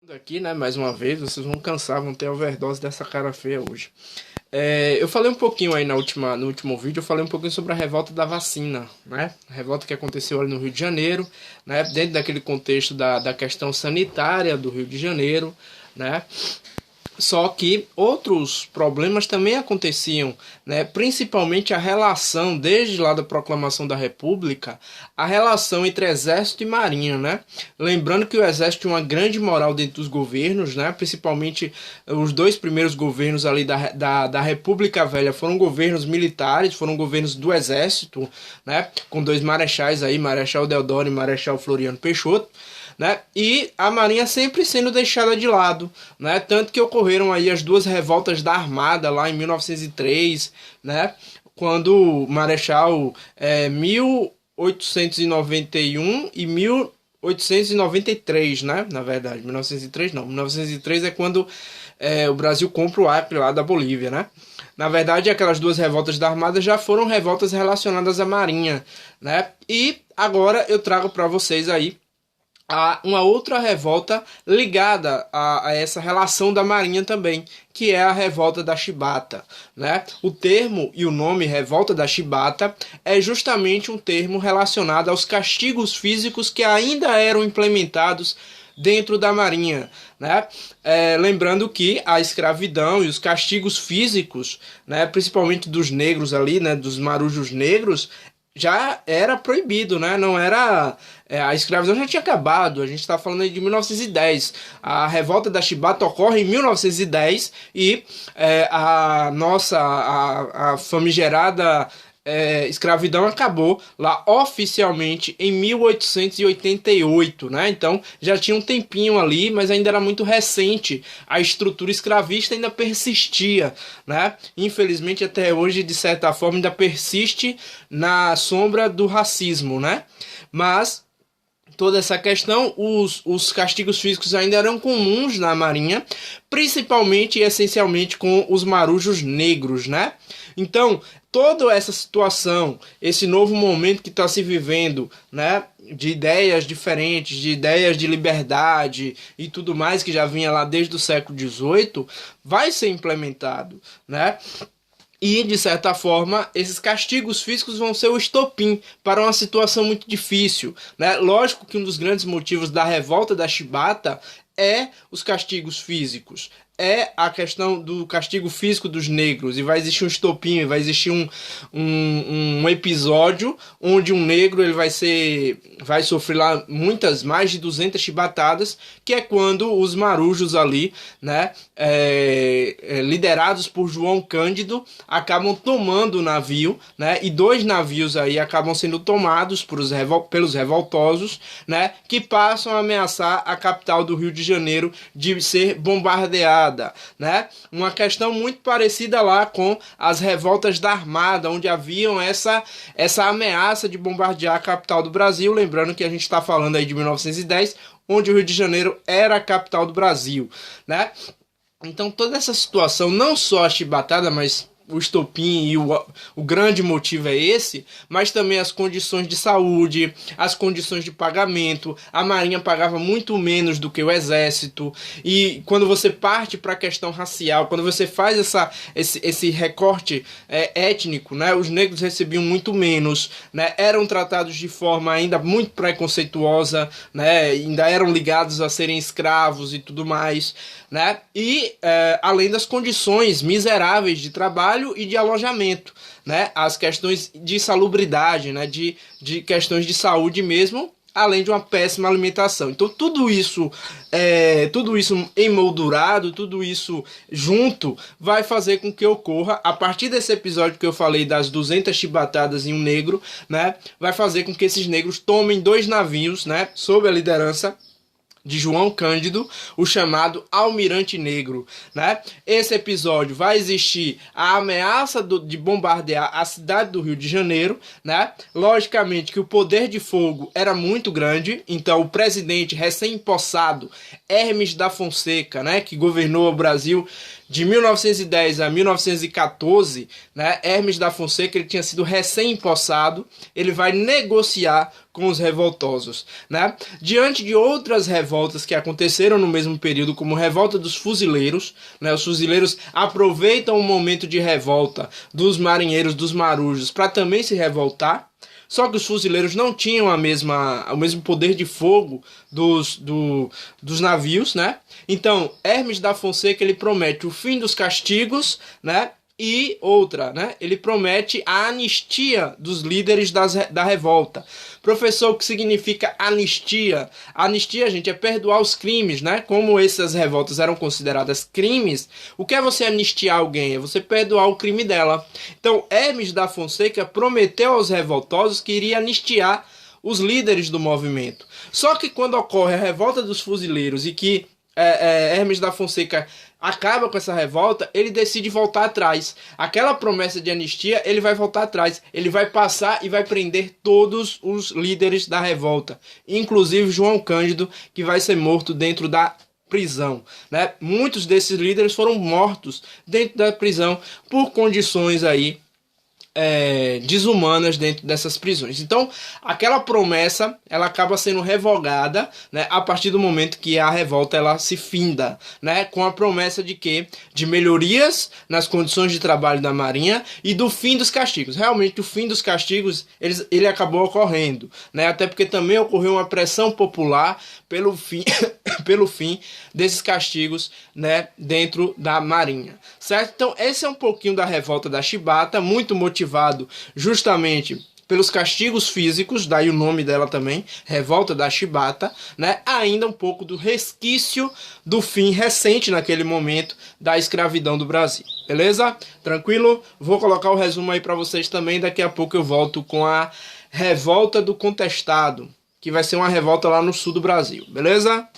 Aqui, né, mais uma vez, vocês vão cansar, vão ter overdose dessa cara feia hoje. Eu falei um pouquinho aí no último vídeo, eu falei um pouquinho sobre a revolta da vacina, né? A revolta que aconteceu ali no Rio de Janeiro, né? Dentro daquele contexto da questão sanitária do Rio de Janeiro, né? Só que outros problemas também aconteciam, né? Principalmente a relação, desde lá da proclamação da República, a relação entre Exército e Marinha, né? Lembrando que o Exército tinha uma grande moral dentro dos governos, né? Principalmente os dois primeiros governos ali da República Velha foram governos militares, foram governos do Exército, né? Com dois marechais aí, Marechal Deodoro e Marechal Floriano Peixoto, né? E a Marinha sempre sendo deixada de lado, né? Tanto que ocorreram aí as duas revoltas da Armada lá em 1903, né? Quando o Marechal 1891 e 1893, né? Na verdade, 1903 não. 1903 é quando o Brasil compra o Acre lá da Bolívia, né? Na verdade, aquelas duas revoltas da Armada já foram revoltas relacionadas à Marinha, né? E agora eu trago para vocês aí uma outra revolta ligada a essa relação da Marinha também, que é a revolta da Chibata, né? O termo e o nome revolta da Chibata é justamente um termo relacionado aos castigos físicos que ainda eram implementados dentro da Marinha, né? Lembrando que a escravidão e os castigos físicos, né, principalmente dos negros ali, né, dos marujos negros, já era proibido, né? Não era. A escravidão já tinha acabado. A gente está falando aí de 1910. A revolta da Chibata ocorre em 1910 e a famigerada escravidão acabou lá oficialmente em 1888, né? Então já tinha um tempinho ali, mas ainda era muito recente. A estrutura escravista ainda persistia, né? Infelizmente até hoje, de certa forma, ainda persiste na sombra do racismo, né? Mas toda essa questão, os castigos físicos ainda eram comuns na Marinha, principalmente e essencialmente com os marujos negros, né? Então, toda essa situação, esse novo momento que está se vivendo, né, de ideias diferentes, de ideias de liberdade e tudo mais que já vinha lá desde o século XVIII, vai ser implementado, né? E, de certa forma, esses castigos físicos vão ser o estopim para uma situação muito difícil, né? Lógico que um dos grandes motivos da revolta da Chibata é os castigos físicos, é a questão do castigo físico dos negros, e vai existir um estopim, vai existir um episódio onde um negro ele vai sofrer lá mais de 200 chibatadas, que é quando os marujos ali, né, liderados por João Cândido, acabam tomando o navio, né, e dois navios aí acabam sendo tomados pelos revoltosos, né, que passam a ameaçar a capital do Rio de Janeiro de ser bombardeada, né? Uma questão muito parecida lá com as revoltas da Armada, onde haviam essa ameaça de bombardear a capital do Brasil, lembrando que a gente está falando aí de 1910, onde o Rio de Janeiro era a capital do Brasil, né? Então toda essa situação, não só a chibatada, mas o estopim e o grande motivo é esse, mas também as condições de saúde, as condições de pagamento. A Marinha pagava muito menos do que o Exército, e quando você parte para a questão racial, quando você faz esse recorte étnico, né, os negros recebiam muito menos, né, eram tratados de forma ainda muito preconceituosa, né, ainda eram ligados a serem escravos e tudo mais, né, e além das condições miseráveis de trabalho e de alojamento, né? As questões de salubridade, né? De questões de saúde mesmo, além de uma péssima alimentação. Então tudo isso emoldurado, tudo isso junto, vai fazer com que ocorra, a partir desse episódio que eu falei das 200 chibatadas em um negro, né? Vai fazer com que esses negros tomem dois navios, né? Sob a liderança de João Cândido, o chamado Almirante Negro, né? Esse episódio vai existir a ameaça de bombardear a cidade do Rio de Janeiro, né? Logicamente que o poder de fogo era muito grande, então o presidente recém-empossado Hermes da Fonseca, né, que governou o Brasil de 1910 a 1914, né, Hermes da Fonseca, ele tinha sido recém-empossado, ele vai negociar com os revoltosos, né? Diante de outras revoltas que aconteceram no mesmo período, como a revolta dos fuzileiros, né? Os fuzileiros aproveitam o momento de revolta dos marinheiros, dos marujos, para também se revoltar. Só que os fuzileiros não tinham o mesmo poder de fogo dos navios, né? Então, Hermes da Fonseca, ele promete o fim dos castigos, né? E outra, né? Ele promete a anistia dos líderes da revolta. Professor, o que significa anistia? Anistia, gente, é perdoar os crimes, né? Como essas revoltas eram consideradas crimes, o que é você anistiar alguém? É você perdoar o crime dela. Então, Hermes da Fonseca prometeu aos revoltosos que iria anistiar os líderes do movimento. Só que quando ocorre a revolta dos fuzileiros e que Hermes da Fonseca acaba com essa revolta, ele decide voltar atrás. Aquela promessa de anistia, ele vai voltar atrás. Ele vai passar e vai prender todos os líderes da revolta, inclusive João Cândido, que vai ser morto dentro da prisão, né? Muitos desses líderes foram mortos dentro da prisão por condições aí desumanas dentro dessas prisões. Então, aquela promessa, ela acaba sendo revogada, né, a partir do momento que a revolta ela se finda, né, com a promessa de quê? De melhorias nas condições de trabalho da Marinha e do fim dos castigos. Realmente, o fim dos castigos, ele acabou ocorrendo, né, até porque também ocorreu uma pressão popular pelo fim, pelo fim desses castigos, né, dentro da Marinha, certo? Então, esse é um pouquinho da revolta da Chibata, muito motivado justamente pelos castigos físicos, daí o nome dela também, Revolta da Chibata, né? Ainda um pouco do resquício do fim recente naquele momento da escravidão do Brasil. Beleza? Tranquilo? Vou colocar o resumo aí para vocês também, daqui a pouco eu volto com a Revolta do Contestado, que vai ser uma revolta lá no sul do Brasil. Beleza?